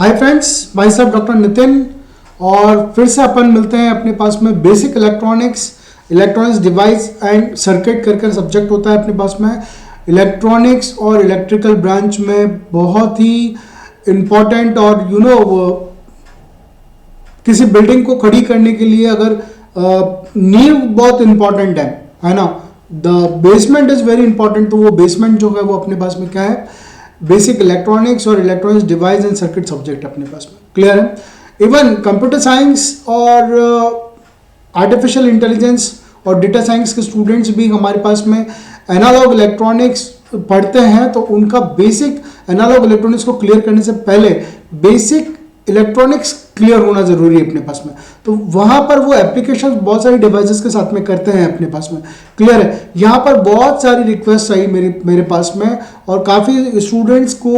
Hi friends, my self doctor Nitin. और फिर से अपन मिलते हैं अपने पास में basic electronics device and circuit करके सब्जेक्ट होता है अपने पास में। इलेक्ट्रॉनिक्स और इलेक्ट्रिकल ब्रांच में बहुत ही इम्पॉर्टेंट और किसी बिल्डिंग को खड़ी करने के लिए अगर नींव बहुत इंपॉर्टेंट है ना। The basement is very important. तो वो बेसमेंट जो है वो अपने पास में क्या है, बेसिक इलेक्ट्रॉनिक्स और electronics device and circuit subject अपने पास में क्लियर है। इवन कंप्यूटर साइंस और आर्टिफिशियल इंटेलिजेंस और डेटा साइंस के स्टूडेंट्स भी हमारे पास में एनालॉग इलेक्ट्रॉनिक्स पढ़ते हैं। तो उनका बेसिक एनालॉग इलेक्ट्रॉनिक्स को क्लियर करने से पहले बेसिक इलेक्ट्रॉनिक्स क्लियर होना जरूरी है अपने पास में। तो वहां पर वो एप्लीकेशन बहुत सारी डिवाइसेस के साथ में करते हैं अपने पास में क्लियर है। यहाँ पर बहुत सारी रिक्वेस्ट आई मेरे पास में और काफ़ी स्टूडेंट्स को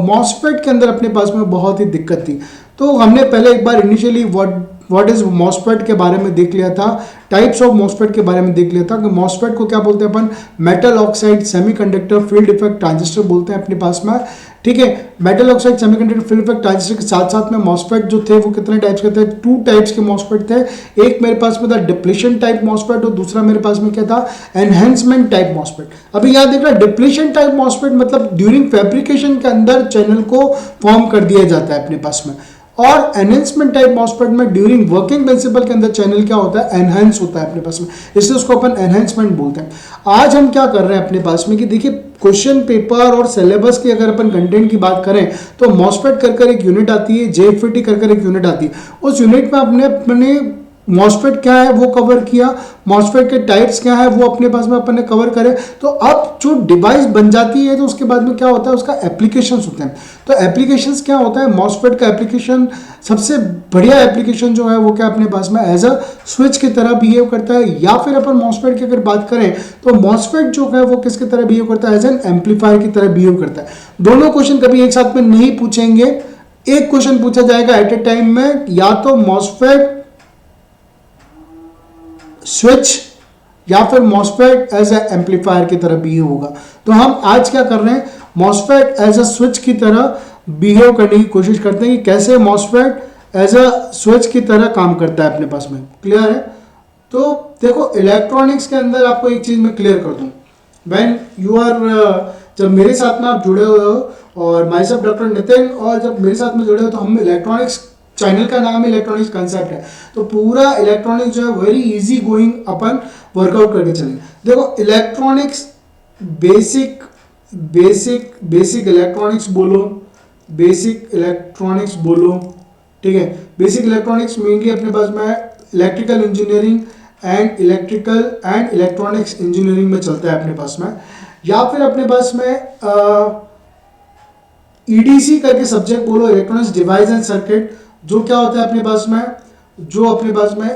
मॉसफेट के अंदर अपने पास में बहुत ही दिक्कत थी। तो हमने पहले एक बार इनिशियली व्हाट इज मॉसफेट के बारे में देख लिया था, टाइप्स ऑफ मॉसफेट के बारे में देख लिया था कि मॉसफेट को क्या बोलते हैं अपन, metal oxide semiconductor field effect transistor बोलते हैं अपने पास में। ठीक है, metal oxide semiconductor field effect transistor के साथ साथ में मॉसफेट जो थे वो कितने टाइप्स के थे, 2 टाइप्स के मॉसफेट थे। एक मेरे पास में था डिप्लीशन टाइप मॉसफेट और दूसरा मेरे पास में क्या था, एनहेंसमेंट टाइप मॉसफेट। अभी यहाँ देख रहा है डिप्लीशन टाइप मॉसफेट मतलब ड्यूरिंग फैब्रिकेशन के अंदर चैनल को फॉर्म कर दिया जाता है अपने पास में। और एनहेंसमेंट टाइप मॉसफेट में ड्यूरिंग वर्किंग प्रिंसिपल के अंदर चैनल क्या होता है, एनहेंस होता है अपने पास में, इसलिए उसको अपन एनहेंसमेंट बोलते हैं। आज हम क्या कर रहे हैं अपने पास में कि देखिए क्वेश्चन पेपर और सिलेबस की अगर अपन कंटेंट की बात करें तो मॉसफेट कर एक यूनिट आती है, जेएफईटी कर एक यूनिट आती है। उस यूनिट में अपने मॉसफेट क्या है वो कवर किया, मॉसफेट के टाइप्स क्या है वो अपने पास में अपन ने कवर करे। तो अब जो डिवाइस बन जाती है तो उसके बाद में क्या होता है, उसका एप्लीकेशंस होते हैं। तो एप्लीकेशंस क्या होता है, मॉसफेट का एप्लीकेशन सबसे बढ़िया एप्लीकेशन जो है वो क्या अपने पास में एज अ स्विच की तरह बिहेव करता है। या फिर अपन मॉसफेट की अगर बात करें तो मॉसफेट जो है वो किसकी तरह बिहेव करता है, एज एन एम्पलीफायर की तरह बिहेव करता है। दोनों क्वेश्चन कभी एक साथ में नहीं पूछेंगे, एक क्वेश्चन पूछा जाएगा एट ए टाइम में, या तो मॉसफेट स्विच या फिर मॉसफेट एज ए एम्पलीफायर की तरह बिहेव होगा। तो हम आज क्या कर रहे हैं, मॉसफेट एज ए स्विच की तरह बिहेव करने की कोशिश करते हैं कि कैसे मॉसफेट एज ए स्विच की तरह काम करता है अपने पास में क्लियर है। तो देखो इलेक्ट्रॉनिक्स के अंदर आपको एक चीज मैं क्लियर कर दूं, व्हेन यू आर जब मेरे साथ में आप जुड़े हुए हो और माई सेल्फ डॉक्टर नितिन, और जब मेरे साथ में जुड़े हो तो हम इलेक्ट्रॉनिक्स, चैनल का नाम इलेक्ट्रॉनिक्स कंसेप्ट है, तो पूरा इलेक्ट्रॉनिक्स जो है वेरी इजी गोइंग अपन वर्कआउट करके चलेंगे। देखो इलेक्ट्रॉनिक्स बेसिक इलेक्ट्रॉनिक्स बोलो, बेसिक इलेक्ट्रॉनिक्स बोलो, ठीक है। बेसिक इलेक्ट्रॉनिक्स मेनली अपने पास में electrical engineering and electronics engineering में चलता है अपने पास में। या फिर अपने पास में ईडीसी करके सब्जेक्ट बोलो, इलेक्ट्रॉनिक्स डिवाइस एंड सर्किट, जो क्या होता है अपने पास में, जो अपने पास में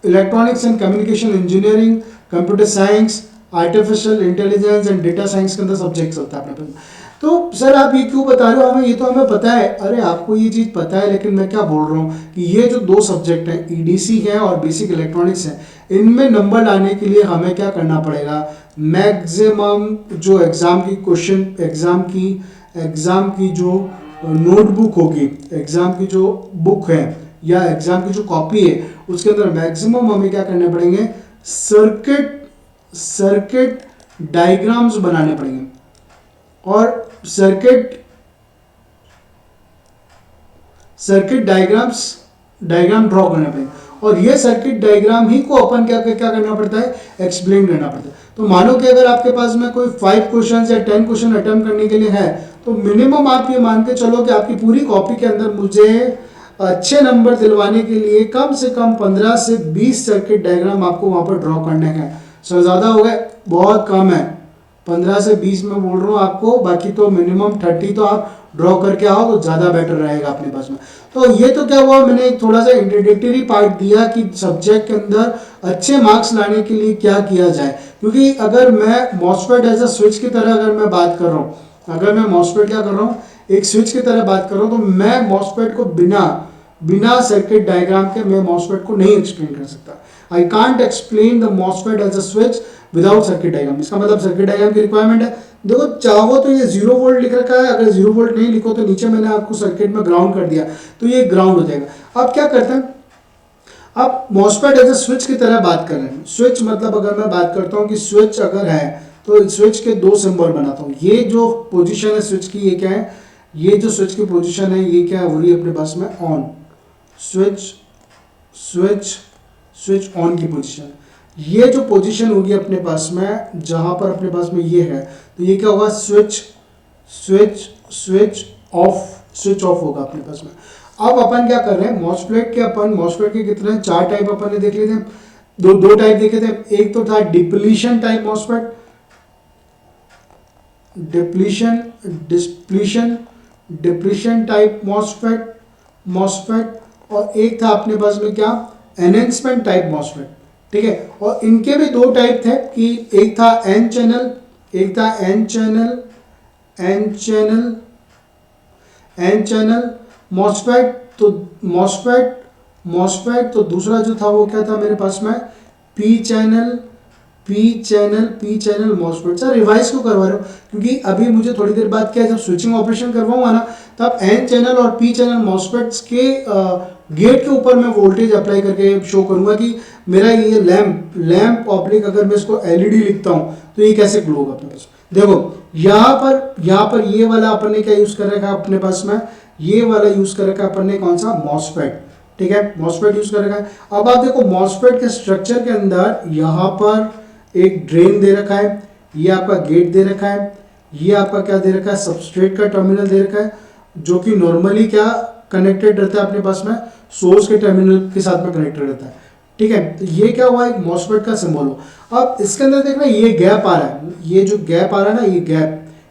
electronics and communication engineering, computer science, artificial intelligence and data science के अंदर सब्जेक्ट चलता है अपने पास में। तो सर आप ये क्यों बता रहे हो, हमें ये तो हमें पता है। अरे आपको ये चीज़ पता है, लेकिन मैं क्या बोल रहा हूँ कि ये जो 2 सब्जेक्ट हैं, ईडीसी है और बेसिक इलेक्ट्रॉनिक्स है, इनमें नंबर लाने के लिए हमें क्या करना पड़ेगा, मैक्सिमम जो एग्ज़ाम की क्वेश्चन, एग्ज़ाम की जो नोटबुक होगी, एग्ज़ाम की जो बुक है या एग्ज़ाम की जो कॉपी है, उसके अंदर मैक्सिमम हमें क्या करने पड़ेंगे, सर्किट डायग्राम्स बनाने पड़ेंगे और सर्किट डायग्राम ड्रॉ करना पड़ेगा। और ये सर्किट डायग्राम ही को अपन क्या करना पड़ता है, एक्सप्लेन करना पड़ता है। तो मानो कि अगर आपके पास में कोई 5 क्वेश्चन या 10 क्वेश्चन अटेम्प्ट करने के लिए है, तो मिनिमम आप ये मान के चलो कि आपकी पूरी कॉपी के अंदर मुझे अच्छे नंबर दिलवाने के लिए कम से कम 15 से 20 सर्किट डायग्राम आपको वहां पर ड्रॉ करने हैं। सर ज़्यादा हो गए, बहुत कम है, 15 से 20 में बोल रहा हूँ आपको, बाकी तो मिनिमम 30 तो आप ड्रॉ करके आओ तो ज़्यादा बेटर रहेगा अपने पास में। तो ये तो क्या हुआ, मैंने एक थोड़ा सा इंट्रोडक्टरी पार्ट दिया कि सब्जेक्ट के अंदर अच्छे मार्क्स लाने के लिए क्या किया जाए। क्योंकि अगर मैं मॉसफेट एज अ स्विच की तरह अगर मैं बात कर रहा हूँ, अगर मैं मॉसफेट क्या कर रहा हूँ, एक स्विच की तरह बात कर रहा हूँ, तो मैं मॉसफेट को बिना सर्किट डायग्राम के मैं मॉसफेट को नहीं एक्सप्लेन कर सकता। I can't explain the MOSFET as a switch without circuit diagram. इसका मतलब सर्किट डायग्राम की रिक्वायरमेंट है, देखो चाहो तो ये 0 वोल्ट लिख रखा है, अगर 0 वोल्ट नहीं लिखो तो नीचे मैंने आपको सर्किट में ग्राउंड कर दिया, तो ये ग्राउंड हो जाएगा। अब क्या करते हैं, अब मॉसफेट एज ए स्विच की तरह बात कर रहे हैं। स्विच मतलब अगर मैं बात करता हूँ कि स्विच अगर है तो स्विच के दो सिंबल बनाता हूँ। ये जो पोजीशन है स्विच की, ये क्या है, ये जो स्विच की पोजीशन है ये क्या है, वो रही अपने पास में on, switch switch switch on की पोजीशन। ये जो पोजीशन होगी अपने पास में, जहां पर अपने पास में ये है, तो ये क्या होगा, switch switch switch off, switch off होगा अपने पास में। अब अपन क्या कर रहे हैं, मॉसफेट के कितने, 4 टाइप अपन ने देख लिए थे, दो टाइप देखे थे। एक तो था depletion type MOSFET, depletion type MOSFET, और एक था अपने पास में क्या, एनहेंसमेंट टाइप मॉसफेट। ठीक है, और इनके भी दो टाइप थे कि एक था एन चैनल, एक था एन चैनल मॉसफेट। तो मॉसफेट तो दूसरा जो था वो क्या था मेरे पास में, P channel MOSFET. Sir revise क्यों करवा रहे हो, क्योंकि अभी मुझे थोड़ी देर बाद क्या है, जब स्विचिंग ऑपरेशन करवाऊंगा ना, तब एन चैनल और पी चैनल मॉसफेट्स के गेट के ऊपर मैं वोल्टेज अप्लाई करके शो करूंगा कि मेरा ये लैंप ऑब्लिक, अगर मैं इसको एलईडी लिखता हूं तो ये कैसे ग्लो होगा अपने पास। देखो यहाँ पर ये वाला अपन ने क्या यूज कर रखा है अपने पास में, ये वाला यूज कर रखा है अपन ने, कौन सा, मॉसफेट। ठीक है, मॉसफेट यूज कर रखा है। अब आप देखो मॉसफेट के स्ट्रक्चर के अंदर यहाँ पर एक ड्रेन दे रखा है, ये आपका गेट दे रखा है, ये आपका क्या दे रखा है, सबस्ट्रेट का टर्मिनल दे रखा है, जो कि नॉर्मली क्या कनेक्टेड रहता है अपने पास में, सोर्स के टर्मिनल के साथ में कनेक्टेड रहता है। ठीक है, तो ये क्या हुआ, एक मॉसफेट का सिंबल हो। अब इसके अंदर देखना ये गैप आ रहा है, ये जो गैप आ रहा है ना,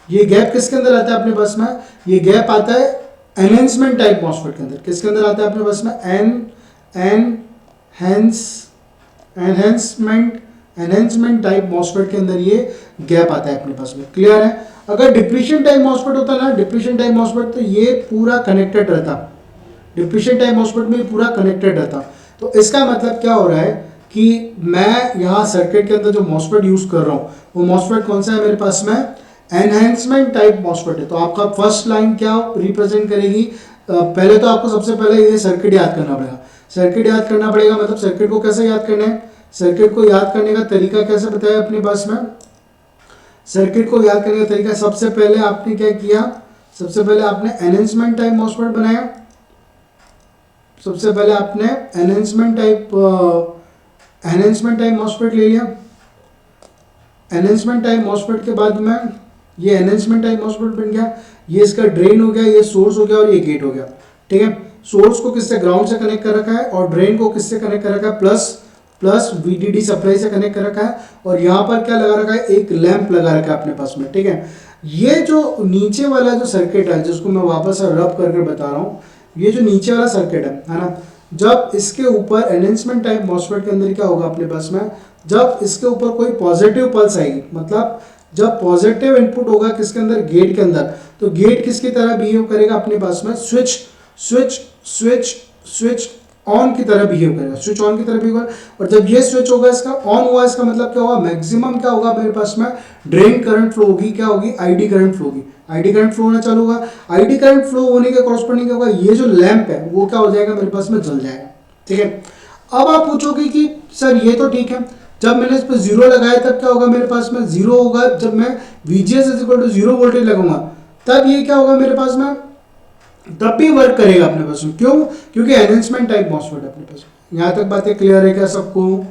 ये गैप किसके अंदर आता है अपने पास में, ये गैप आता है एनहेंसमेंट टाइप मॉसफेट के अंदर। किसके अंदर आता है अपने पास में, एनहेंसमेंट टाइप मॉसफेट के अंदर ये गैप आता है अपने पास में। क्लियर है। अगर डिप्लीशन टाइप मॉसफेट होता ना, डिप्लीशन टाइप मॉसफेट, तो ये पूरा कनेक्टेड रहता, डिप्लीशन टाइप मॉसफेट में पूरा कनेक्टेड रहता। तो इसका मतलब क्या हो रहा है कि मैं यहाँ सर्किट के अंदर जो मॉसफेट यूज कर रहा हूँ, वो मॉसफेट कौन सा है मेरे पास में, एनहेंसमेंट टाइप मॉसफेट है। तो आपका फर्स्ट लाइन क्या रिप्रेजेंट करेगी, पहले तो आपको सबसे पहले ये सर्किट याद करना पड़ेगा। सर्किट याद करना पड़ेगा मतलब सर्किट को कैसे याद करना है, सर्किट को याद करने का तरीका कैसे बताया अपने पास में, सर्किट को याद करने का तरीका, सबसे पहले आपने क्या किया, सबसे पहले आपने एनहेंसमेंट टाइप मॉसफेट बनाया, सबसे पहले आपने एनहेंसमेंट टाइप मॉसफेट ले लिया। एनहेंसमेंट टाइप मॉसफेट के बाद में ये एनहेंसमेंट टाइप मॉसफेट बन गया, ये इसका ड्रेन हो गया, ये सोर्स हो गया और ये गेट हो गया। ठीक है, सोर्स को किससे, ग्राउंड से कनेक्ट कर रखा है, और ड्रेन को किससे कनेक्ट कर रखा है, प्लस वीडीडी सप्लाई से कनेक्ट कर रखा है, और यहाँ पर क्या लगा रखा है, एक लैंप लगा रखा है अपने पास में। ठीक है, ये जो नीचे वाला जो सर्किट है, जिसको मैं वापस रब करके बता रहा हूँ, ये जो नीचे वाला सर्किट है ना, जब इसके ऊपर एनहेंसमेंट टाइप मॉसफेट के अंदर क्या होगा अपने पास में, जब इसके ऊपर कोई पॉजिटिव पल्स आएगी, मतलब जब पॉजिटिव इनपुट होगा किसके अंदर, गेट के अंदर, तो गेट किसकी तरह बिहेव करेगा अपने पास में, स्विच ऑन की तरह बिहेव करेगा, स्विच ऑन की तरह बिहेव करेगा। और जब ये स्विच होगा इसका ऑन हुआ, इसका मतलब क्या होगा, मैक्सिमम क्या होगा मेरे पास में, ड्रेन करंट फ्लो होगी, क्या होगी, आईडी करंट फ्लो होगी, आईडी करंट फ्लो होना चालू होगा। आईडी करंट फ्लो होने के कॉरस्पॉन्डिंग क्या होगा, ये जो लैंप है वो क्या हो जाएगा मेरे पास में, जल जाएगा। ठीक है, अब आप पूछोगे कि सर ये तो ठीक है, जब मैंने इस पर 0 लगाया तब क्या होगा मेरे पास में, 0 होगा। जब मैं VGS = 0 वोल्टेज लगाऊंगा तब ये क्या होगा मेरे पास में, तब भी वर्क करेगा अपने पास में। क्यों, क्योंकि एनहेंसमेंट टाइप मॉसफेट है अपने पास। यहाँ तक बातें क्लियर है क्या सबको,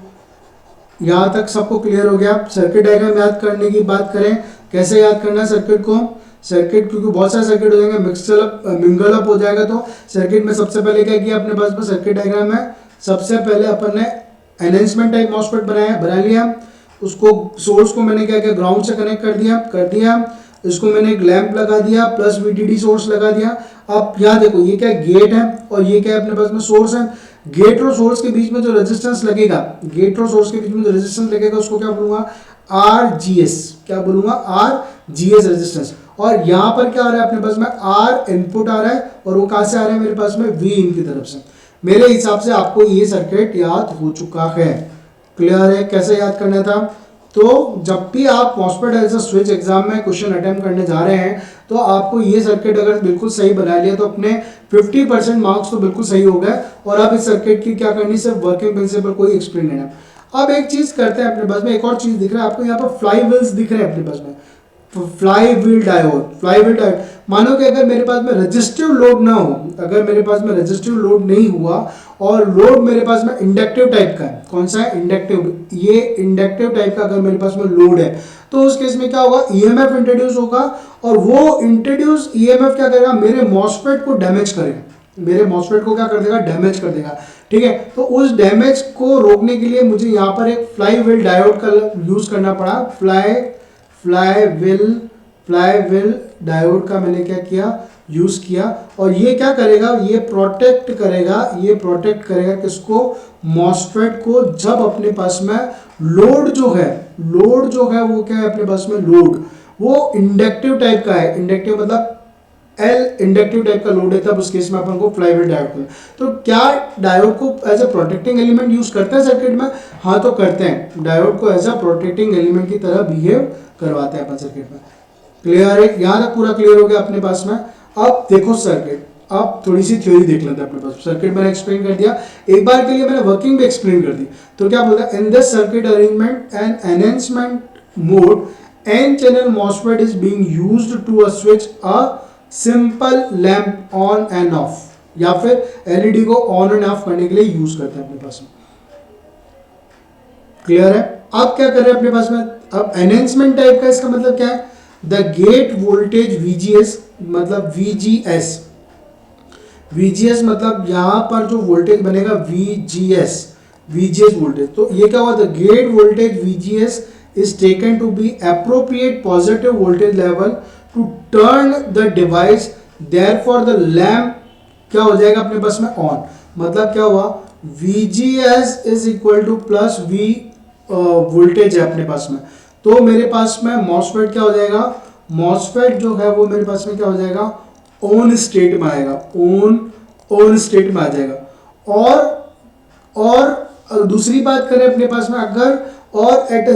यहाँ तक सबको क्लियर हो गया। सर्किट डायग्राम याद करने की बात करें, कैसे याद करना है सर्किट को, सर्किट क्योंकि बहुत सारे सर्किट हो जाएंगे, मिंगल अप हो जाएगा। तो सर्किट में सबसे पहले क्या किया अपने पास में, सर्किट डायग्राम में सबसे पहले अपन ने एनहेंसमेंट टाइप मॉसफेट बना लिया। उसको सोर्स को मैंने क्या किया, ग्राउंड से कनेक्ट कर दिया। इसको मैंने एक लैंप लगा दिया, प्लस VDD सोर्स लगा दिया। अब यहाँ देखो ये क्या गेट है और ये क्या है अपने पास में, सोर्स है। गेट और सोर्स के बीच में जो रेजिस्टेंस लगेगा, गेट और सोर्स के बीच में जो रेजिस्टेंस लगेगा उसको क्या बोलूंगा, RGS। क्या बोलूंगा, RGS रेजिस्टेंस। और यहाँ पर क्या आ रहा है अपने पास में, R इनपुट आ रहा है, और वो कहाँ से आ रहा है मेरे पास में, V इन की तरफ से। मेरे हिसाब से आपको ये सर्किट याद हो चुका है। क्लियर है, कैसे याद करना था, तो जब भी आप MOSFET as a switch exam में क्वेश्चन अटेम्प्ट करने जा रहे हैं तो आपको ये सर्किट अगर बिल्कुल सही बना लिया तो अपने 50% मार्क्स तो बिल्कुल सही हो गए और आप इस सर्किट की क्या करनी, सिर्फ वर्किंग प्रिंसिपल को ही एक्सप्लेन करना। अब एक चीज करते हैं अपने पास में, एक और चीज दिख रहा है आपको यहाँ पर, फ्लाई व्हील्स दिख रहे हैं अपने पास में, fly wheel diode. Fly wheel diode मानो कि अगर मेरे पास में रेजिस्टिव लोड ना हो, अगर मेरे पास में रेजिस्टिव लोड नहीं हुआ और लोड मेरे पास में इंडक्टिव टाइप का है, कौन सा है, इंडक्टिव, ये इंडक्टिव टाइप का अगर मेरे पास में लोड है तो उस केस में क्या होगा, ईएमएफ इंट्रोड्यूस होगा और वो इंट्रोड्यूस ईएमएफ क्या करेगा, मेरे मॉसफेट को डैमेज करेगा, मेरे मॉसफेट को क्या कर देगा, डैमेज कर देगा। ठीक है, तो उस डैमेज को रोकने के लिए मुझे यहाँ पर एक फ्लाई व्हील डायोड का यूज करना पड़ा। फ्लाई व्हील डायोड का मैंने क्या किया, यूज किया। और ये क्या करेगा, ये प्रोटेक्ट करेगा किसको, मॉसफेट को, जब अपने पास में लोड जो है वो क्या है अपने पास में, लोड वो इंडक्टिव टाइप का है, इंडक्टिव मतलब इंडक्टिव टाइप का लोड है, तब उस केस में अपन को फ्लाई व्हील डायोड करना। तो क्या डायोड को as a protecting element use करते हैं सर्किट में, हाँ तो करते हैं, डायोड को एज अ प्रोटेक्टिंग एलिमेंट की तरह बिहेव करवाते हैं अपन सर्किट में। क्लियर है, यहाँ तक पूरा क्लियर हो गया अपने पास में। अब देखो सर्किट, अब थोड़ी सी थ्योरी देख लेते हैं अपने पास। सर्किट मैंने एक्सप्लेन कर दिया, एक बार के लिए मैंने वर्किंग भी एक्सप्लेन कर दी। तो क्या बोलता है, in this circuit arrangement and enhancement mode N channel MOSFET is being used to switch a simple lamp on and off, या फिर एलईडी को ऑन एंड ऑफ करने के लिए यूज करते हैं अपने पास में। क्लियर है, अब क्या कर रहे हैं अपने पास में, अब एनहेंसमेंट टाइप का, इसका मतलब क्या है, द गेट वोल्टेज VGS मतलब VGS मतलब यहां पर जो वोल्टेज बनेगा VGS वोल्टेज, तो ये क्या हुआ, the gate voltage VGS is taken to be appropriate positive voltage level to turn the device, therefore the lamp क्या हो जाएगा अपने पास में, ऑन। मतलब क्या हुआ, VGS is equal two plus V voltage है अपने पास में, तो मेरे पास में मॉसफेट क्या हो जाएगा, मॉसफेट जो है वो मेरे पास में क्या हो जाएगा, ऑन स्टेट में आएगा, ऑन स्टेट में आ जाएगा। और दूसरी बात करें अपने पास में, अगर और at a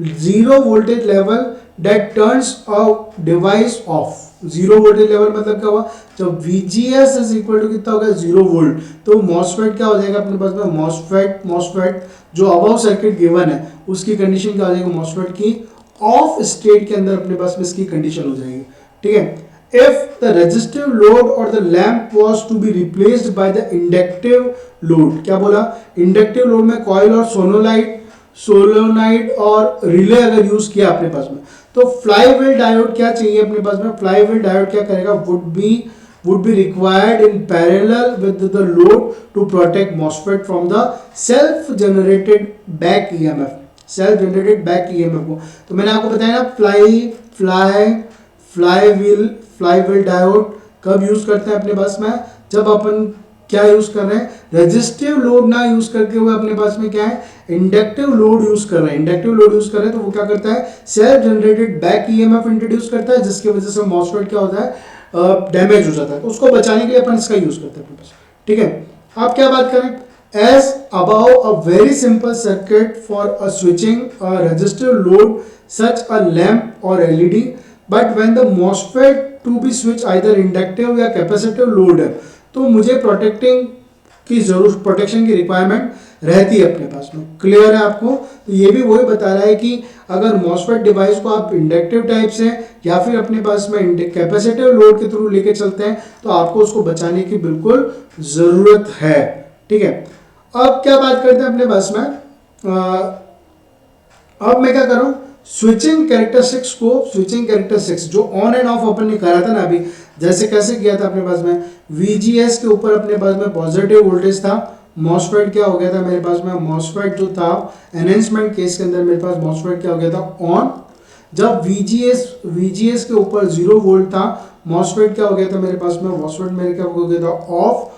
zero voltage level that turns a device of. Zero voltage level मतलब क्या हुआ, जब VGS इज इक्वल टू कितना होगा, 0 वोल्ट, तो मॉसफेट क्या हो जाएगा अपने पास में, मॉसफेट जो अबव सर्किट गिवन है उसकी कंडीशन क्या हो जाएगी, मॉसफेट की ऑफ स्टेट के अंदर अपने पास में इसकी कंडीशन हो जाएगी। ठीक है, if the resistive load or the lamp was to be replaced by the inductive load, क्या बोला, इंडक्टिव लोड में कॉइल और सोलोनाइड और रिले अगर यूज किया अपने पास में, तो फ्लाई व्हील डायोड क्या चाहिए अपने पास में, फ्लाई व्हील डायोड क्या करेगा, would be required in parallel with the load to protect MOSFET from the self generated back EMF को। तो मैंने आपको बताया ना, फ्लाई व्हील डायोड कब यूज करते हैं अपने पास में, जब अपन क्या यूज कर रहे हैं, रेजिस्टिव लोड ना यूज करके हुए अपने पास में क्या है, इंडक्टिव लोड यूज कर रहे हैं। तो वो क्या करता है, self generated back EMF introduce करता है, जिसकी वजह से मॉसफेट क्या होता है, डैमेज हो जाता है। तो उसको बचाने के लिए अपन इसका यूज करते हैं अपने पास। ठीक है, आप क्या बात करें, as about a very simple circuit for a switching a resistive load such a lamp और LED, but when the MOSFET to be switch either inductive या कैपेसिटिव लोड है, तो मुझे प्रोटेक्शन की रिक्वायरमेंट रहती है अपने पास में। क्लियर है आपको, तो ये भी वही बता रहा है कि अगर मॉसफेट डिवाइस को आप इंडक्टिव टाइप से या फिर अपने पास में कैपेसिटिव लोड के थ्रू लेके चलते हैं, तो आपको उसको बचाने की बिल्कुल जरूरत है। ठीक है, अब क्या बात करते हैं अपने पास में, अब मैं क्या करूं, स्विचिंग कैरेक्टरिस्टिक्स जो ऑन एंड ऑफ अपन ने करा था ना अभी, जैसे कैसे किया था अपने पास में, VGS के ऊपर अपने पास में पॉजिटिव वोल्टेज था, मॉसफेट क्या हो गया था मेरे पास में, मॉसफेट जो था एनहेंसमेंट केस के अंदर मेरे पास मॉसफेट क्या हो गया था, ऑन। जब VGS के ऊपर 0 वोल्ट था, मॉसफेट क्या हो गया था मेरे पास में, मॉसफेट मेरे क्या हो गया था, ऑफ।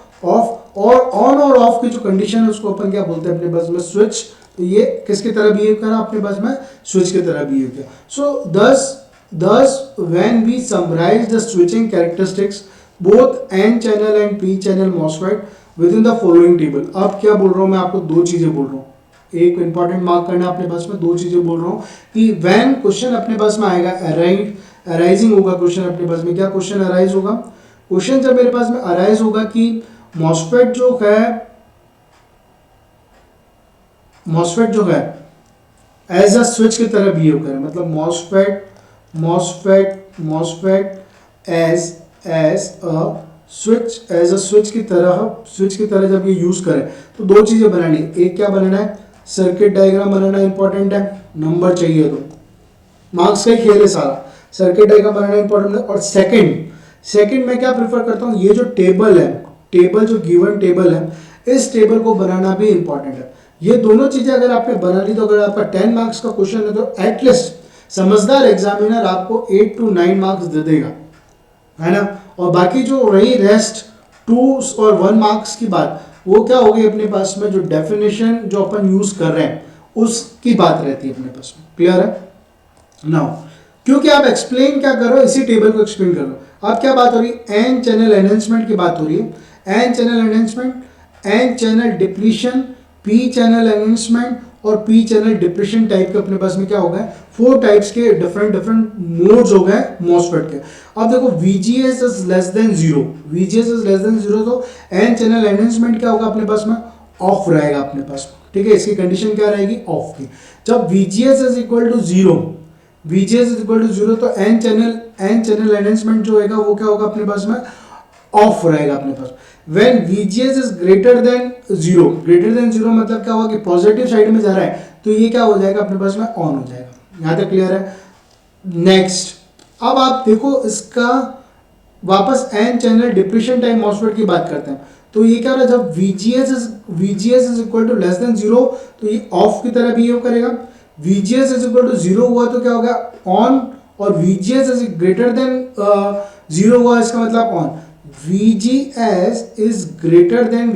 और ऑन और ऑफ की जो कंडीशन है उसको अपन क्या बोलते हैं अपने पास में, स्विच। तो ये किसकी तरह बिहेव करा अपने पास में, स्विच की तरह बिहेव किया। सो thus when we summarize the switching characteristics both n channel and p channel MOSFET within the following table। अब क्या बोल रहा हूं मैं आपको, दो चीजें बोल रहा हूं। एक इंपॉर्टेंट मार्क करना अपने पास में, दो चीजें बोल रहा हूँ कि व्हेन क्वेश्चन अपने पास में आएगा अराइजिंग होगा क्वेश्चन अपने पास में, क्या क्वेश्चन अराइज होगा, क्वेश्चन जब मेरे पास में अराइज होगा कि मॉसफेट जो है एज अ स्विच की तरह बिहेव करे, मतलब मॉसफेट एज अ स्विच की तरह जब ये यूज करें तो दो चीजें बनानी है, एक क्या बनाना है, सर्किट डायग्राम बनाना इंपॉर्टेंट है, नंबर चाहिए तो मार्क्स का ही खेल है सारा, सर्किट डायग्राम बनाना इंपॉर्टेंट है। और सेकंड मैं क्या प्रेफर करता हूँ, ये जो टेबल जो गिवन टेबल है, इस टेबल को बनाना भी इंपॉर्टेंट है। ये दोनों चीजें अगर आपने बना ली तो अगर आपका 10 मार्क्स का क्वेश्चन है तो एटलीस्ट समझदार एग्जामिनर आपको 8 to 9 मार्क्स दे देगा, है ना। और बाकी जो रही रेस्ट 2 और 1 मार्क्स की बात, वो क्या होगी अपने पास में, जो डेफिनेशन जो अपन यूज कर रहे हैं उसकी बात रहती है अपने पास में। क्लियर है नाउ, क्योंकि आप एक्सप्लेन क्या कर रहे हो, इसी टेबल को एक्सप्लेन कर रहे हो। अब क्या बात हो रही है, एन चैनल एनहेंसमेंट की बात हो रही है, N channel enhancement, N channel depletion, P channel enhancement और पी चैनल डिप्रेशन टाइप के अपने पास में क्या हो गए, 4 टाइप्स के डिफरेंट मोड्स हो गए मॉसफेट के। अब देखो VGS इज लेस देन 0, तो एन चैनल एनहेंसमेंट क्या होगा अपने पास में, ऑफ रहेगा अपने पास में, ठीक है। इसकी कंडीशन क्या रहेगी, ऑफ की। जब VGS इज इक्वल टू 0 तो एन चैनल एनहेंसमेंट जो होगा वो क्या होगा अपने पास में, ऑफ रहेगा अपने पास। When VGS is greater than 0 मतलब क्या होगा कि पॉजिटिव साइड में जा रहा है तो ये क्या हो जाएगा अपने पास में, ऑन हो जाएगा। यहाँ तक क्लियर है। नेक्स्ट, अब आप देखो इसका वापस N channel depression type MOSFET की बात करते हैं तो ये क्या हो रहा है, जब VGS is equal to less than 0 तो ये ऑफ की तरह बिहेव करेगा। VGS इज इक्वल टू 0 हुआ तो क्या होगा, ऑन, और VGS इज ग्रेटर देन 0 हुआ इसका मतलब on. VGS is greater then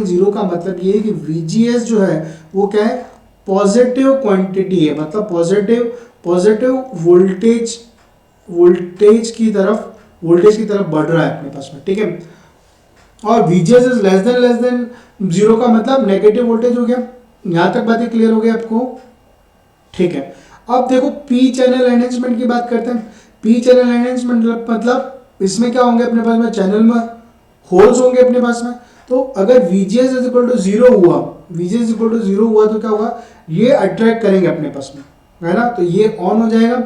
0 का मतलब ये है कि VGS जो है वो क्या है, पॉजिटिव क्वांटिटी है, मतलब पॉजिटिव वोल्टेज की तरफ बढ़ रहा है अपने पास में, ठीक है। और VGS इज लेस देन 0 का मतलब नेगेटिव वोल्टेज हो गया। यहां तक बातें क्लियर हो गई आपको, ठीक है। अब देखो पी चैनल एनहेंसमेंट की बात करते हैं। पी चैनल एनहेंसमेंट मतलब इसमें क्या होंगे अपने पास में, चैनल में होल्स होंगे अपने पास में। तो अगर VGS इज इक्वल टू 0 हुआ तो क्या होगा, ये अट्रैक्ट करेंगे अपने पास में, है ना। तो ये ऑन हो जाएगा,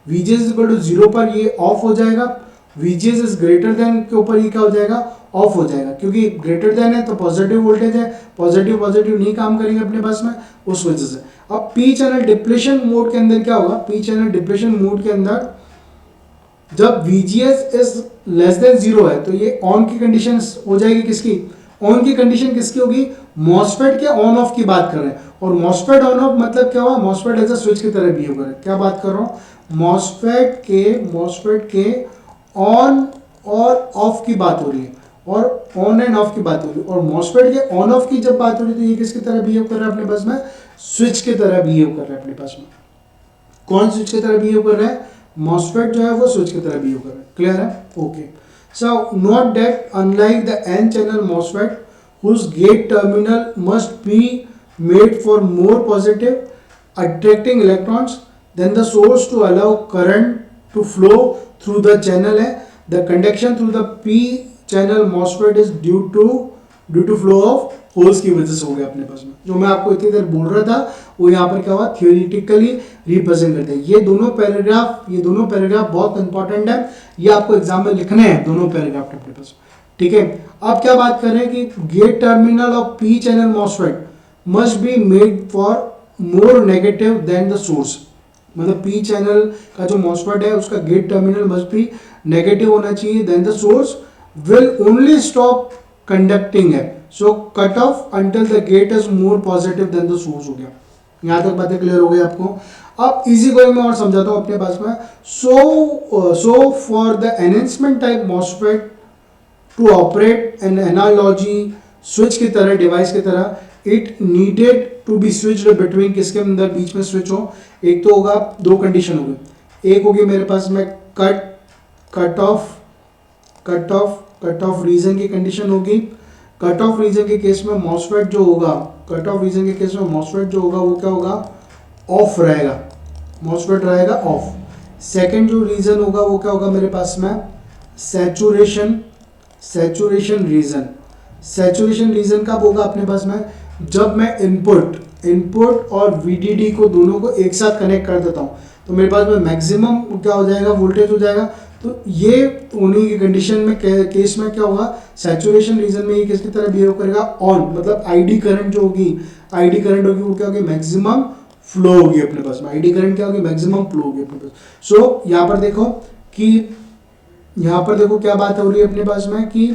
VGS इज इक्वल टू 0 पर ये ऑफ हो जाएगा, VGS इज ग्रेटर देन के ऊपर ये क्या हो जाएगा, ऑफ हो जाएगा, क्योंकि ग्रेटर देन है तो पॉजिटिव वोल्टेज है, पॉजिटिव नहीं काम करेंगे अपने पास में उस वजह से। अब पी चैनल डिप्लेशन मोड के अंदर क्या होगा, पी चैनल डिप्लेशन मोड के अंदर जब VGS इज लेस देन 0 है तो ये ऑन की कंडीशन हो जाएगी, किसकी, ऑन की कंडीशन किसकी होगी, मॉसफेट के ऑन ऑफ की बात कर रहे हैं। और मॉसफेट ऑन ऑफ मतलब क्या हुआ, मॉसफेट एज अ स्विच की तरह बिहेव करे। क्या बात कर रहा हूँ, मॉसफेट के ऑन और ऑफ की बात हो रही है, और ऑन एंड ऑफ की बात हो रही है। और मॉसफेट के ऑन ऑफ की जब बात हो रही है तो ये किसकी तरह बिहेव कर रहा है अपने पास में, स्विच की तरह बिहेव कर रहा है अपने पास में। कौन स्विच की तरह बिहेव कर रहा है, मॉसफेट जो है वो स्विच की तरह बिहेव कर रहा है। क्लियर है, okay. So note that unlike the N channel MOSFET whose gate terminal must be made for more positive attracting electrons than the source to allow current to flow through the channel है, the conduction through the p channel MOSFET is due to flow of holes की वजह से हो गया अपने पास में। जो मैं आपको इतनी देर बोल रहा था वो यहाँ पर क्या हुआ, थियोरिटिकली रिप्रेजेंट करते हैं। ये दोनों पैराग्राफ बहुत इंपॉर्टेंट है, ये आपको एग्जाम में लिखने हैं दोनों पैराग्राफ अपने पास, ठीक है। अब क्या बात कर रहे हैं कि gate terminal of p channel MOSFET must be made for more negative than the source, मतलब पी चैनल का जो मॉसफेट है उसका gate terminal must be negative होना चाहिए than the source will only stop conducting है, so cut off until the gate is more positive than the source हो गया। यहां तक बातें क्लियर हो गई आपको। अब इजी गोइंग में और समझाता हूं अपने पास में। So for the enhancement type MOSFET to operate an analogy switch की तरह, डिवाइस की तरह, it needed to be switched between, किसके अंदर बीच में स्विच हो। एक तो होगा, दो कंडीशन होगी, एक होगी मेरे पास में कट ऑफ रीजन की कंडीशन होगी, कट ऑफ रीजन के केस में मॉसफेट जो होगा, कट ऑफ रीजन के केस में मॉसफेट जो होगा वो क्या होगा, ऑफ रहेगा, मॉसफेट रहेगा ऑफ। सेकंड जो रीजन होगा वो क्या होगा मेरे पास में, सैचुरेशन रीजन। सैचुरेशन रीजन कब होगा अपने पास में, जब मैं इनपुट और वीडीडी को दोनों को एक साथ कनेक्ट कर देता हूँ तो मेरे पास में मैक्सिमम क्या हो जाएगा, वोल्टेज हो जाएगा। तो ये होने की कंडीशन में केस में क्या होगा, सैचुरेशन रीजन में ये किसकी तरह बिहेव करेगा, ऑन, मतलब आईडी करंट जो होगी, आईडी करंट होगी वो क्या होगी, मैक्सिमम फ्लो होगी अपने पास में। आईडी करंट क्या होगी, मैक्सिमम फ्लो होगी अपने पास। सो यहाँ पर देखो कि यहाँ पर देखो क्या बात हो रही है अपने पास में कि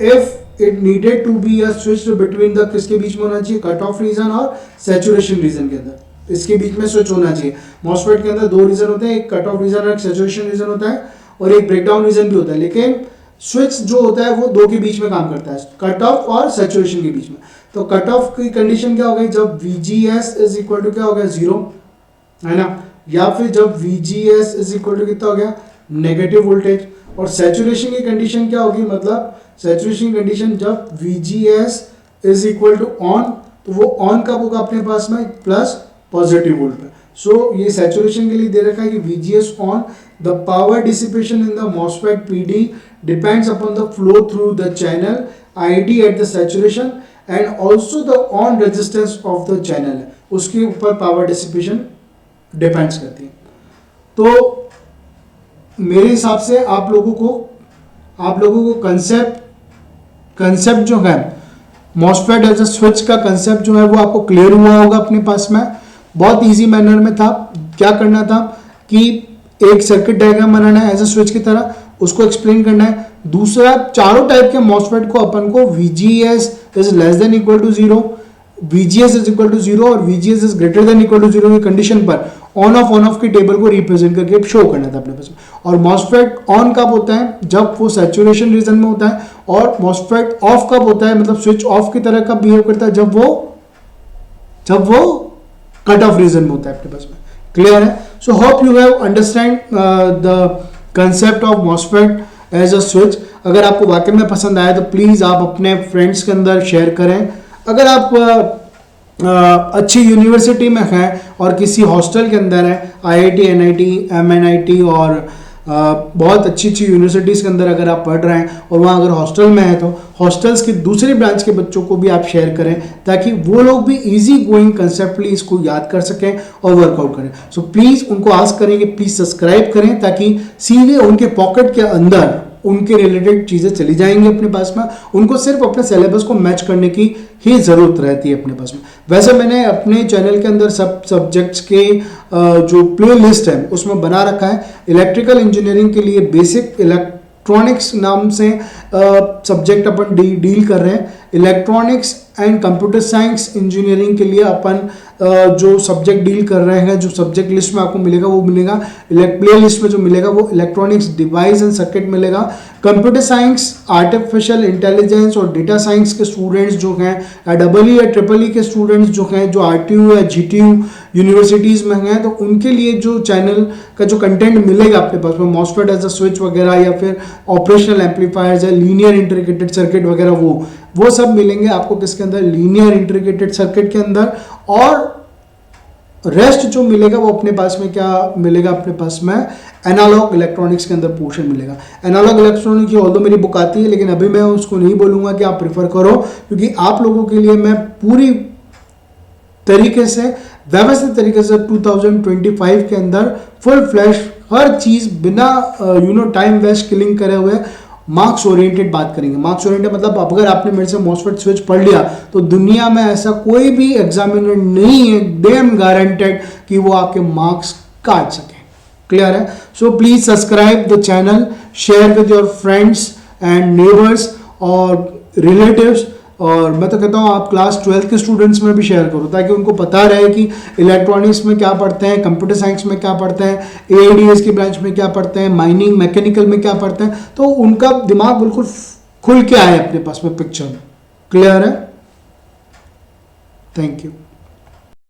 if it needed to be a switch between the, किसके बीच में होना चाहिए, कट ऑफ रीजन और सैचुरेशन रीजन के अंदर, इसके बीच में स्विच होना चाहिए। मॉसफेट के अंदर दो रीजन होते हैं, एक कट ऑफ रीजन और एक सैचुरेशन रीजन होता है और एक ब्रेकडाउन रीजन भी होता है, लेकिन स्विच जो होता है वो दो के बीच में काम करता है, कट ऑफ और सैचुरेशन के बीच में। तो कट ऑफ की कंडीशन क्या हो गई, जब VGS इज इक्वल टू क्या हो गया, 0, है ना, या फिर जब VGS इज इक्वल टू कितना हो गया, नेगेटिव वोल्टेज। और सैचुरेशन की कंडीशन क्या होगी, मतलब सैचुरेशन की कंडीशन जब VGS is equal to on, तो वो ऑन कब होगा अपने पास में, प्लस पॉजिटिव वोल्ट पे। सो ये सैचुरेशन के लिए दे रखा है कि VGS on, the power dissipation in the MOSFET PD depends upon the flow through the channel ID at the saturation and also the on resistance of the channel, उसके ऊपर power dissipation depends करती है। तो मेरे हिसाब से आप लोगों को कंसेप्ट जो है मॉसफेट एज अ स्विच का कंसेप्ट जो है वो आपको क्लियर हुआ होगा अपने पास में। बहुत इजी मैनर में था, क्या करना था कि एक सर्किट डायग्राम बनाना है एज अ स्विच की तरह, उसको एक्सप्लेन करना है। दूसरा, चारों टाइप के मॉसफेट को अपन को VGS is less than equal to 0, VGS is equal to 0 और VGS is greater than equal to 0 की कंडीशन पर ऑन ऑफ की टेबल को रिप्रेजेंट करके शो करना था अपने पास में। और मॉसफेट ऑन कब होता है, जब वो सैचुरेशन रीजन में होता है, और मॉसफेट ऑफ कब होता है, मतलब स्विच ऑफ की तरह कब बिहेव करता है, जब वो कट ऑफ रीजन में होता है अपने पास में। क्लियर है? So hope you have understand the concept of MOSFET as a switch. अगर आपको वाकई में पसंद आया तो प्लीज आप अपने फ्रेंड्स के अंदर शेयर करें। अगर आप अच्छी यूनिवर्सिटी में हैं और किसी हॉस्टल के अंदर है, IIT, NIT, MNIT और बहुत अच्छी यूनिवर्सिटीज़ के अंदर अगर आप पढ़ रहे हैं और वहाँ अगर हॉस्टल में है तो हॉस्टल्स की दूसरी ब्रांच के बच्चों को भी आप शेयर करें ताकि वो लोग भी इजी गोइंग कंसेप्टली इसको याद कर सकें और वर्कआउट करें। सो प्लीज़ उनको आस्क करें कि प्लीज़ सब्सक्राइब करें ताकि सीधे उनके पॉकेट के अंदर उनके रिलेटेड चीज़ें चली जाएंगी अपने पास में। उनको सिर्फ अपने सिलेबस को मैच करने की ही ज़रूरत रहती है अपने पास में। वैसे मैंने अपने चैनल के अंदर सब सब्जेक्ट्स के जो प्ले लिस्ट है उसमें बना रखा है। इलेक्ट्रिकल इंजीनियरिंग के लिए बेसिक इलेक्ट्रॉनिक्स नाम से सब्जेक्ट अपन डील कर रहे हैं। Electronics and computer science engineering के लिए अपन जो सब्जेक्ट डील कर रहे हैं, जो सब्जेक्ट लिस्ट में आपको मिलेगा वो मिलेगा, प्ले लिस्ट में जो मिलेगा वो इलेक्ट्रॉनिक्स डिवाइस एंड सर्किट मिलेगा। कंप्यूटर साइंस, आर्टिफिशियल इंटेलिजेंस और डेटा साइंस के स्टूडेंट्स जो हैं, या EE या EEE के स्टूडेंट्स जो हैं, जो RTU या GTU यूनिवर्सिटीज़ में हैं, तो उनके लिए जो चैनल का जो कंटेंट मिलेगा अपने पास में मॉसफेट एज अ स्विच वगैरह या फिर ऑपरेशनल एम्पलीफायर्स या लीनियर इंटीग्रेटेड सर्किट वगैरह वो सब मिलेंगे आपको किसके अंदर, लीनियर इंटीग्रेटेड सर्किट के अंदर। और रेस्ट जो मिलेगा वो अपने पास में क्या मिलेगा, अपने पास में एनालॉग इलेक्ट्रॉनिक्स के अंदर पोर्शन मिलेगा। एनालॉग इलेक्ट्रॉनिक्स की ऑल्दो मेरी बुक आती है लेकिन अभी मैं उसको नहीं बोलूँगा कि आप प्रेफर करो, क्योंकि आप लोगों के लिए मैं पूरी तरीके से व्यवस्थित तरीके से 2025 के अंदर फुल फ्लैश हर चीज़ बिना टाइम वेस्ट किलिंग करे हुए मार्क्स ओरिएंटेड बात करेंगे। मार्क्स ओरिएंटेड मतलब अगर आपने मेरे से मॉसफेट स्विच पढ़ लिया तो दुनिया में ऐसा कोई भी एग्जामिनर नहीं है डैम गारंटेड कि वो आपके मार्क्स काट सके। क्लियर है? So please subscribe the channel, share with your friends and neighbours और रिलेटिव्स। और मैं तो कहता हूँ आप क्लास 12 के स्टूडेंट्स में भी शेयर करो ताकि उनको पता रहे कि इलेक्ट्रॉनिक्स में क्या पढ़ते हैं, कंप्यूटर साइंस में क्या पढ़ते हैं, AIDS की ब्रांच में क्या पढ़ते हैं, माइनिंग मैकेनिकल में क्या पढ़ते हैं, तो उनका दिमाग बिल्कुल खुल के आए अपने पास में पिक्चर में। क्लियर है? Thank you.